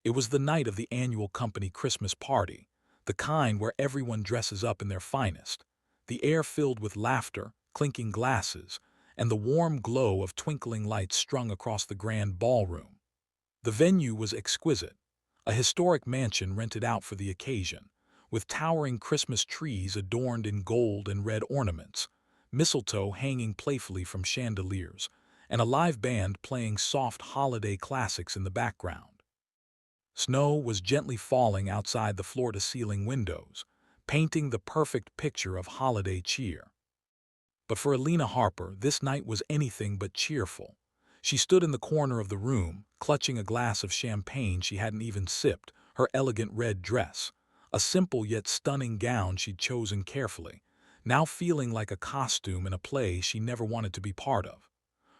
It was the night of the annual company Christmas party, the kind where everyone dresses up in their finest, the air filled with laughter, clinking glasses, and the warm glow of twinkling lights strung across the grand ballroom. The venue was exquisite, a historic mansion rented out for the occasion, with towering Christmas trees adorned in gold and red ornaments, mistletoe hanging playfully from chandeliers, and a live band playing soft holiday classics in the background. Snow was gently falling outside the floor-to-ceiling windows, painting the perfect picture of holiday cheer. But for Alina Harper, this night was anything but cheerful. She stood in the corner of the room, clutching a glass of champagne she hadn't even sipped, her elegant red dress, a simple yet stunning gown she'd chosen carefully, now feeling like a costume in a play she never wanted to be part of.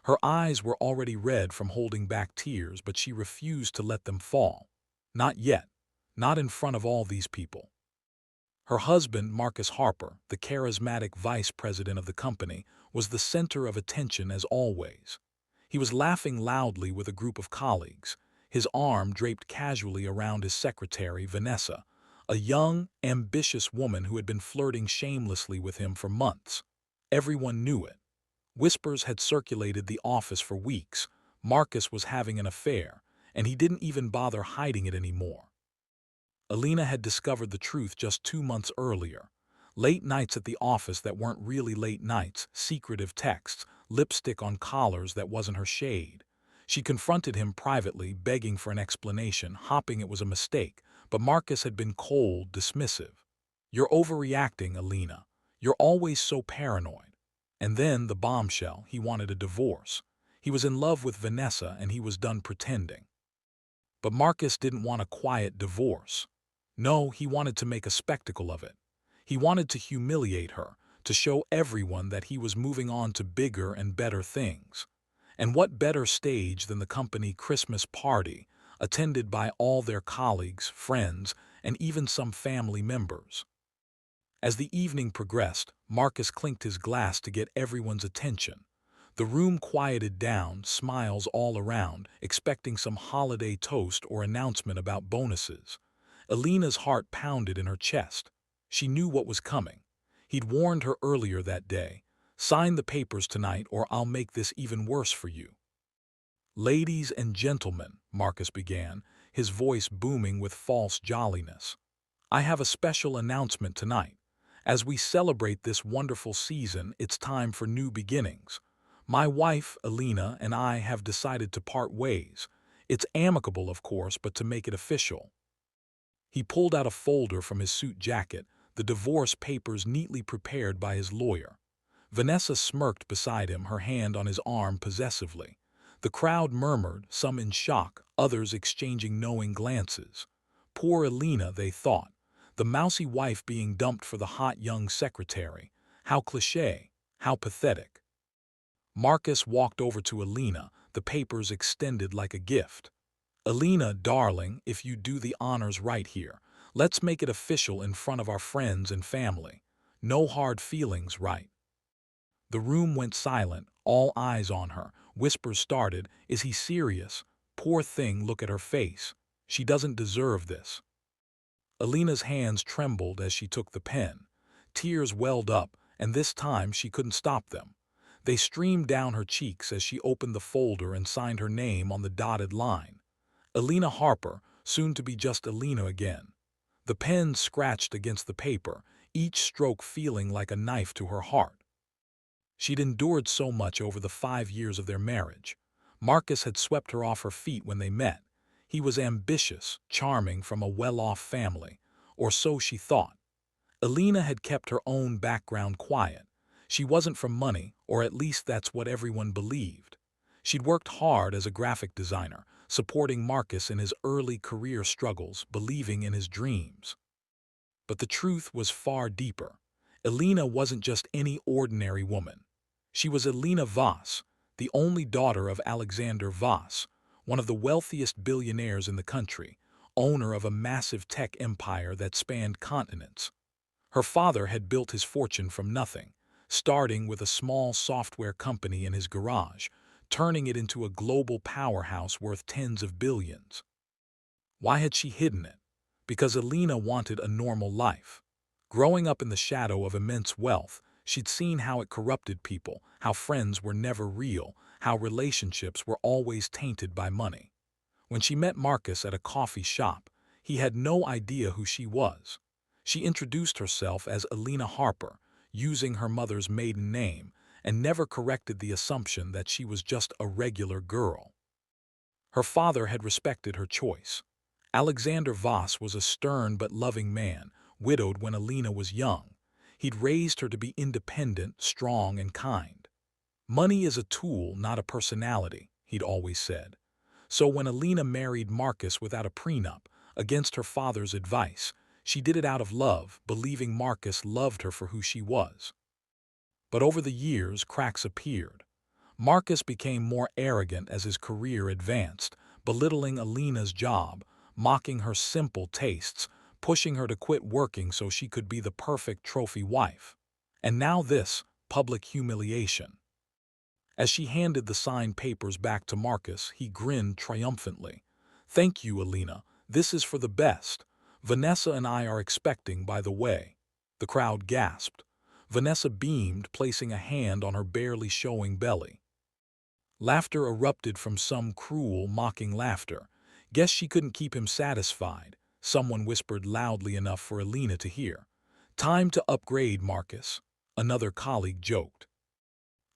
Her eyes were already red from holding back tears, but she refused to let them fall. Not yet. Not in front of all these people. Her husband, Marcus Harper, the charismatic vice president of the company, was the center of attention as always. He was laughing loudly with a group of colleagues, his arm draped casually around his secretary, Vanessa, a young, ambitious woman who had been flirting shamelessly with him for months. Everyone knew it. Whispers had circulated the office for weeks. Marcus was having an affair, and he didn't even bother hiding it anymore. Alina had discovered the truth just 2 months earlier. Late nights at the office that weren't really late nights, secretive texts, lipstick on collars that wasn't her shade. She confronted him privately, begging for an explanation, hoping it was a mistake, but Marcus had been cold, dismissive. "You're overreacting, Alina. You're always so paranoid." And then the bombshell, he wanted a divorce. He was in love with Vanessa and he was done pretending. But Marcus didn't want a quiet divorce. No, he wanted to make a spectacle of it. He wanted to humiliate her, to show everyone that he was moving on to bigger and better things. And what better stage than the company Christmas party, attended by all their colleagues, friends, and even some family members. As the evening progressed, Marcus clinked his glass to get everyone's attention. The room quieted down, smiles all around, expecting some holiday toast or announcement about bonuses. Alina's heart pounded in her chest. She knew what was coming. He'd warned her earlier that day. "Sign the papers tonight or I'll make this even worse for you." "Ladies and gentlemen," Marcus began, his voice booming with false jolliness, "I have a special announcement tonight. As we celebrate this wonderful season, it's time for new beginnings. My wife, Alina, and I have decided to part ways. It's amicable, of course, but to make it official." He pulled out a folder from his suit jacket, the divorce papers neatly prepared by his lawyer. Vanessa smirked beside him, her hand on his arm possessively. The crowd murmured, some in shock, others exchanging knowing glances. Poor Alina, they thought. The mousy wife being dumped for the hot young secretary. How cliché, how pathetic. Marcus walked over to Alina, the papers extended like a gift. "Alina, darling, if you do the honors right here, let's make it official in front of our friends and family. No hard feelings, right?" The room went silent, all eyes on her. Whispers started. "Is he serious? Poor thing, look at her face. She doesn't deserve this." Alina's hands trembled as she took the pen. Tears welled up, and this time she couldn't stop them. They streamed down her cheeks as she opened the folder and signed her name on the dotted line. Alina Harper, soon to be just Alina again. The pen scratched against the paper, each stroke feeling like a knife to her heart. She'd endured so much over the 5 years of their marriage. Marcus had swept her off her feet when they met. He was ambitious, charming, from a well-off family, or so she thought. Alina had kept her own background quiet. She wasn't from money, or at least that's what everyone believed. She'd worked hard as a graphic designer, supporting Marcus in his early career struggles, believing in his dreams. But the truth was far deeper. Alina wasn't just any ordinary woman. She was Alina Voss, the only daughter of Alexander Voss, one of the wealthiest billionaires in the country, owner of a massive tech empire that spanned continents. Her father had built his fortune from nothing, starting with a small software company in his garage, turning it into a global powerhouse worth tens of billions. Why had she hidden it? Because Alina wanted a normal life. Growing up in the shadow of immense wealth, she'd seen how it corrupted people, how friends were never real, how relationships were always tainted by money. When she met Marcus at a coffee shop, he had no idea who she was. She introduced herself as Alina Harper, using her mother's maiden name, and never corrected the assumption that she was just a regular girl. Her father had respected her choice. Alexander Voss was a stern but loving man, widowed when Alina was young. He'd raised her to be independent, strong, and kind. Money is a tool, not a personality, he'd always said. So when Alina married Marcus without a prenup, against her father's advice, she did it out of love, believing Marcus loved her for who she was. But over the years, cracks appeared. Marcus became more arrogant as his career advanced, belittling Alina's job, mocking her simple tastes, pushing her to quit working so she could be the perfect trophy wife. And now this, public humiliation. As she handed the signed papers back to Marcus, he grinned triumphantly. "Thank you, Alina. This is for the best. Vanessa and I are expecting, by the way." The crowd gasped. Vanessa beamed, placing a hand on her barely showing belly. Laughter erupted from some cruel, mocking laughter. "Guess she couldn't keep him satisfied," someone whispered loudly enough for Alina to hear. "Time to upgrade, Marcus," another colleague joked.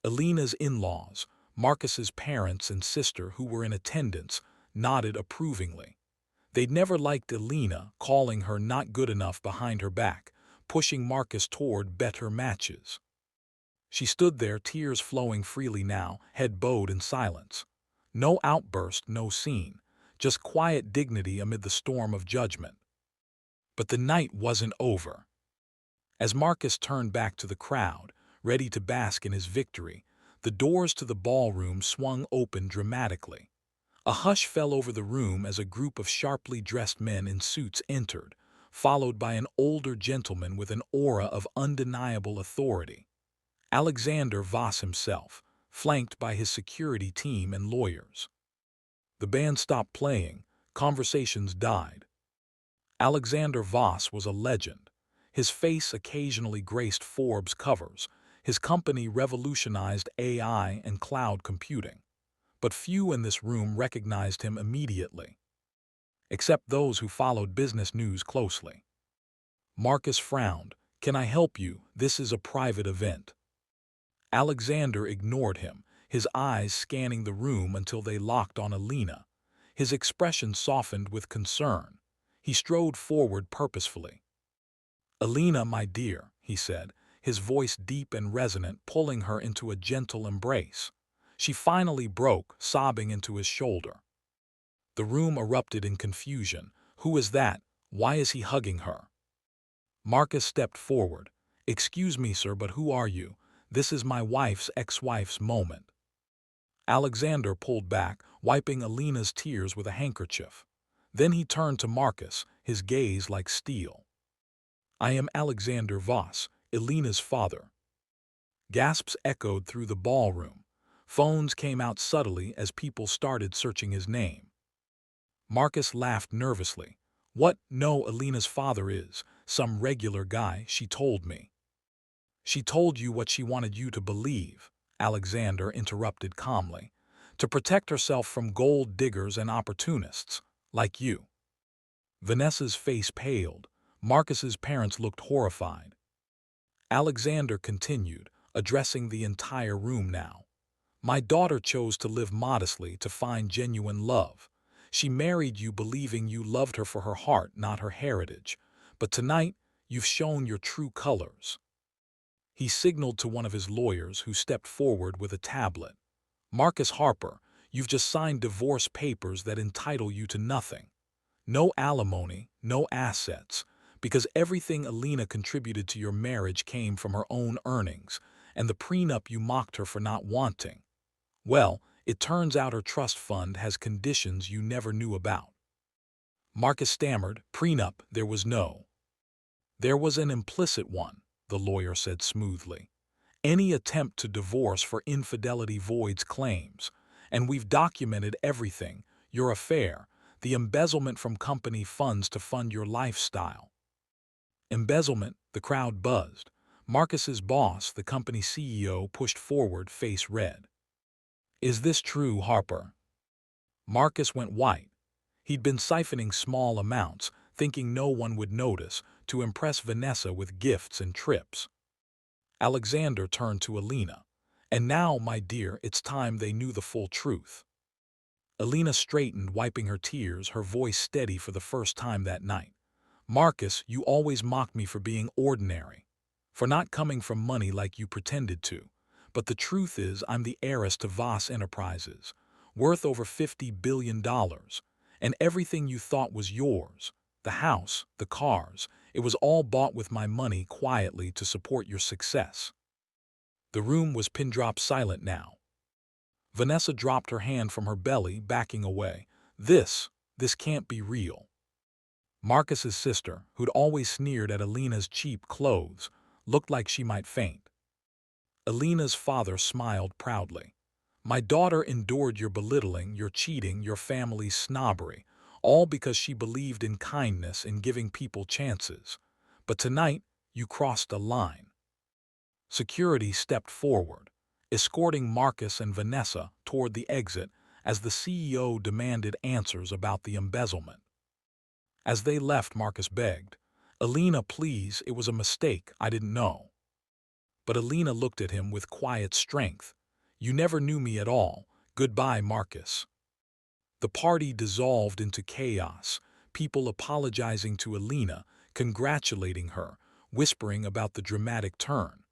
Alina's in-laws, Marcus's parents and sister who were in attendance, nodded approvingly. They'd never liked Alina, calling her not good enough behind her back, pushing Marcus toward better matches. She stood there, tears flowing freely now, head bowed in silence. No outburst, no scene, just quiet dignity amid the storm of judgment. But the night wasn't over. As Marcus turned back to the crowd, ready to bask in his victory, the doors to the ballroom swung open dramatically. A hush fell over the room as a group of sharply dressed men in suits entered, followed by an older gentleman with an aura of undeniable authority. Alexander Voss himself, flanked by his security team and lawyers. The band stopped playing, conversations died. Alexander Voss was a legend. His face occasionally graced Forbes covers. His company revolutionized AI and cloud computing. But few in this room recognized him immediately, except those who followed business news closely. Marcus frowned. "Can I help you? This is a private event." Alexander ignored him, his eyes scanning the room until they locked on Alina. His expression softened with concern. He strode forward purposefully. "Alina, my dear," he said, his voice deep and resonant, pulling her into a gentle embrace. She finally broke, sobbing into his shoulder. The room erupted in confusion. "Who is that? Why is he hugging her?" Marcus stepped forward. "Excuse me, sir, but who are you? This is my wife's ex-wife's moment." Alexander pulled back, wiping Alina's tears with a handkerchief. Then he turned to Marcus, his gaze like steel. "I am Alexander Voss, Alina's father." Gasps echoed through the ballroom. Phones came out subtly as people started searching his name. Marcus laughed nervously. "What? No, Alina's father is some regular guy, she told me." "She told you what she wanted you to believe," Alexander interrupted calmly, "to protect herself from gold diggers and opportunists, like you." Vanessa's face paled. Marcus's parents looked horrified. Alexander continued, addressing the entire room now. "My daughter chose to live modestly to find genuine love. She married you believing you loved her for her heart, not her heritage. But tonight, you've shown your true colors." He signaled to one of his lawyers who stepped forward with a tablet. "Marcus Harper, you've just signed divorce papers that entitle you to nothing. No alimony, no assets, because everything Alina contributed to your marriage came from her own earnings, and the prenup you mocked her for not wanting. Well, it turns out her trust fund has conditions you never knew about." Marcus stammered. "Prenup, there was no." "There was an implicit one," the lawyer said smoothly. "Any attempt to divorce for infidelity voids claims, and we've documented everything, your affair, the embezzlement from company funds to fund your lifestyle. Embezzlement, the crowd buzzed. Marcus's boss, the company CEO, pushed forward, face red. Is this true, Harper? Marcus went white. He'd been siphoning small amounts, thinking no one would notice, to impress Vanessa with gifts and trips. Alexander turned to Alina. And now, my dear, it's time they knew the full truth. Alina straightened, wiping her tears, her voice steady for the first time that night. Marcus, you always mocked me for being ordinary, for not coming from money like you pretended to. But the truth is, I'm the heiress to Voss Enterprises, worth over $50 billion. And everything you thought was yours, the house, the cars, it was all bought with my money quietly to support your success. The room was pin-drop silent now. Vanessa dropped her hand from her belly, backing away. This can't be real. Marcus's sister, who'd always sneered at Alina's cheap clothes, looked like she might faint. Alina's father smiled proudly. My daughter endured your belittling, your cheating, your family's snobbery, all because she believed in kindness and giving people chances. But tonight, you crossed a line. Security stepped forward, escorting Marcus and Vanessa toward the exit as the CEO demanded answers about the embezzlement. As they left, Marcus begged, Alina, please, it was a mistake, I didn't know. But Alina looked at him with quiet strength. You never knew me at all. Goodbye, Marcus. The party dissolved into chaos, people apologizing to Alina, congratulating her, whispering about the dramatic turn.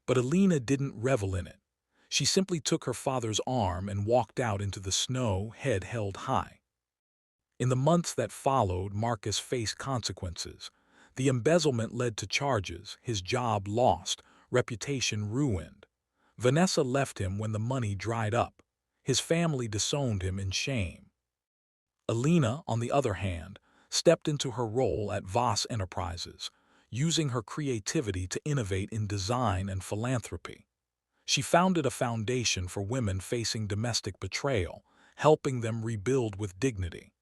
But Alina didn't revel in it. She simply took her father's arm and walked out into the snow, head held high. In the months that followed, Marcus faced consequences. The embezzlement led to charges, his job lost, reputation ruined. Vanessa left him when the money dried up. His family disowned him in shame. Alina, on the other hand, stepped into her role at Voss Enterprises, using her creativity to innovate in design and philanthropy. She founded a foundation for women facing domestic betrayal, helping them rebuild with dignity.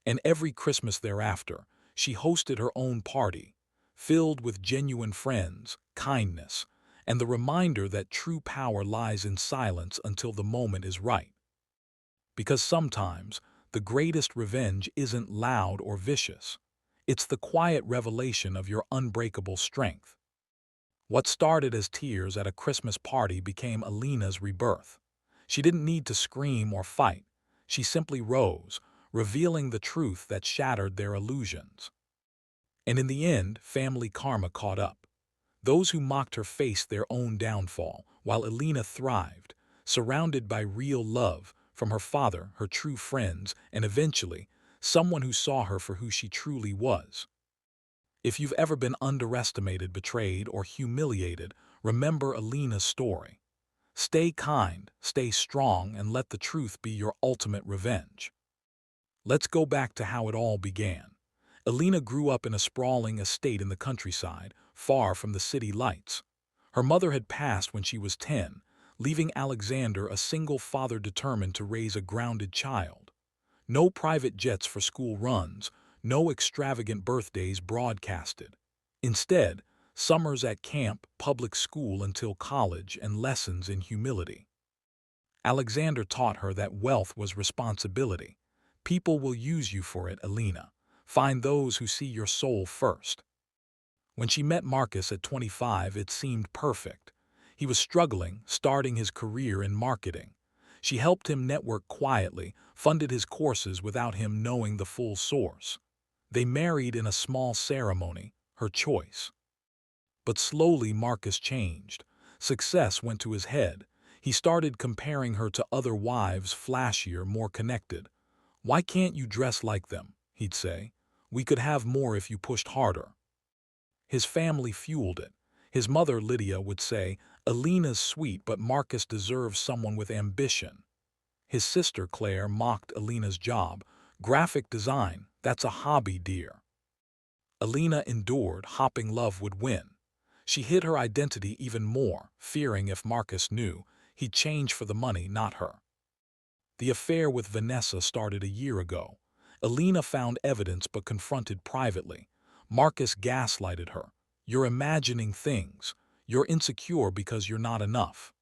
And every Christmas thereafter, she hosted her own party, filled with genuine friends, kindness, and the reminder that true power lies in silence until the moment is right. Because sometimes, the greatest revenge isn't loud or vicious. It's the quiet revelation of your unbreakable strength. What started as tears at a Christmas party became Alina's rebirth. She didn't need to scream or fight. She simply rose, revealing the truth that shattered their illusions. And in the end, family karma caught up. Those who mocked her faced their own downfall, while Alina thrived, surrounded by real love from her father, her true friends, and eventually, someone who saw her for who she truly was. If you've ever been underestimated, betrayed, or humiliated, remember Alina's story. Stay kind, stay strong, and let the truth be your ultimate revenge. Let's go back to how it all began. Alina grew up in a sprawling estate in the countryside, far from the city lights. Her mother had passed when she was 10, leaving Alexander a single father determined to raise a grounded child. No private jets for school runs, no extravagant birthdays broadcasted. Instead, summers at camp, public school until college, and lessons in humility. Alexander taught her that wealth was responsibility. People will use you for it, Alina. Find those who see your soul first. When she met Marcus at 25, it seemed perfect. He was struggling, starting his career in marketing. She helped him network quietly, funded his courses without him knowing the full source. They married in a small ceremony, her choice. But slowly Marcus changed. Success went to his head. He started comparing her to other wives, flashier, more connected. Why can't you dress like them? He'd say. We could have more if you pushed harder. His family fueled it. His mother, Lydia, would say, Alina's sweet, but Marcus deserves someone with ambition. His sister, Claire, mocked Alina's job. Graphic design, that's a hobby, dear. Alina endured, hoping love would win. She hid her identity even more, fearing if Marcus knew, he'd change for the money, not her. The affair with Vanessa started a year ago. Alina found evidence but confronted privately. Marcus gaslighted her. You're imagining things. You're insecure because you're not enough.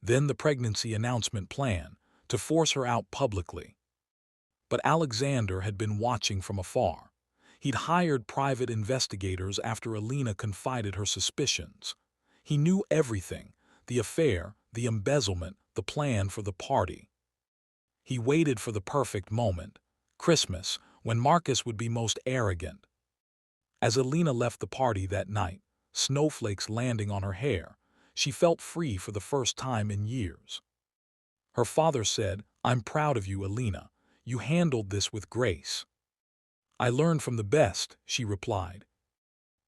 Then the pregnancy announcement plan, to force her out publicly. But Alexander had been watching from afar. He'd hired private investigators after Alina confided her suspicions. He knew everything, the affair, the embezzlement, the plan for the party. He waited for the perfect moment, Christmas, when Marcus would be most arrogant. As Alina left the party that night, snowflakes landing on her hair, she felt free for the first time in years. Her father said, "I'm proud of you, Alina. You handled this with grace." "I learned from the best," she replied.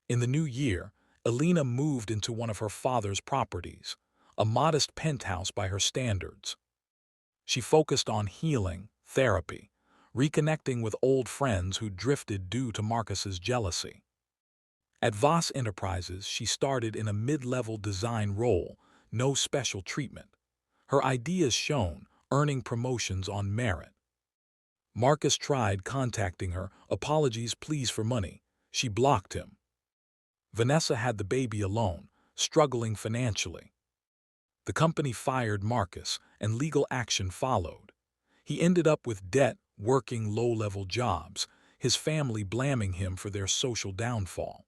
In the new year, Alina moved into one of her father's properties, a modest penthouse by her standards. She focused on healing, therapy, reconnecting with old friends who drifted due to Marcus's jealousy. At Voss Enterprises, she started in a mid-level design role, no special treatment. Her ideas shone, earning promotions on merit. Marcus tried contacting her, apologies please for money. She blocked him. Vanessa had the baby alone, struggling financially. The company fired Marcus, and legal action followed. He ended up with debt, working low-level jobs, his family blaming him for their social downfall.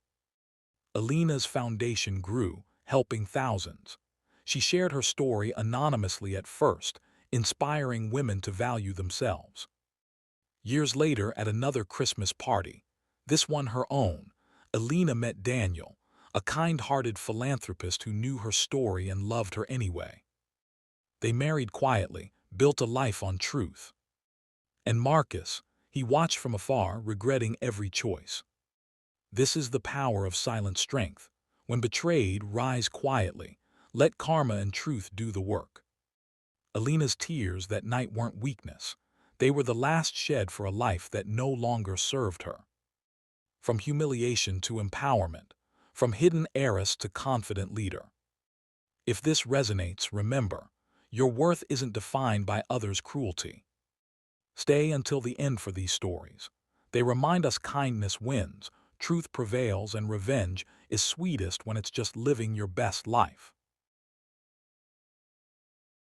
Alina's foundation grew, helping thousands. She shared her story anonymously at first, inspiring women to value themselves. Years later, at another Christmas party, this one her own, Alina met Daniel, a kind-hearted philanthropist who knew her story and loved her anyway. They married quietly, built a life on truth. And Marcus, he watched from afar, regretting every choice. This is the power of silent strength. When betrayed, rise quietly. Let karma and truth do the work. Alina's tears that night weren't weakness. They were the last shed for a life that no longer served her. From humiliation to empowerment, from hidden heiress to confident leader. If this resonates, remember, your worth isn't defined by others' cruelty. Stay until the end for these stories. They remind us kindness wins, truth prevails, and revenge is sweetest when it's just living your best life.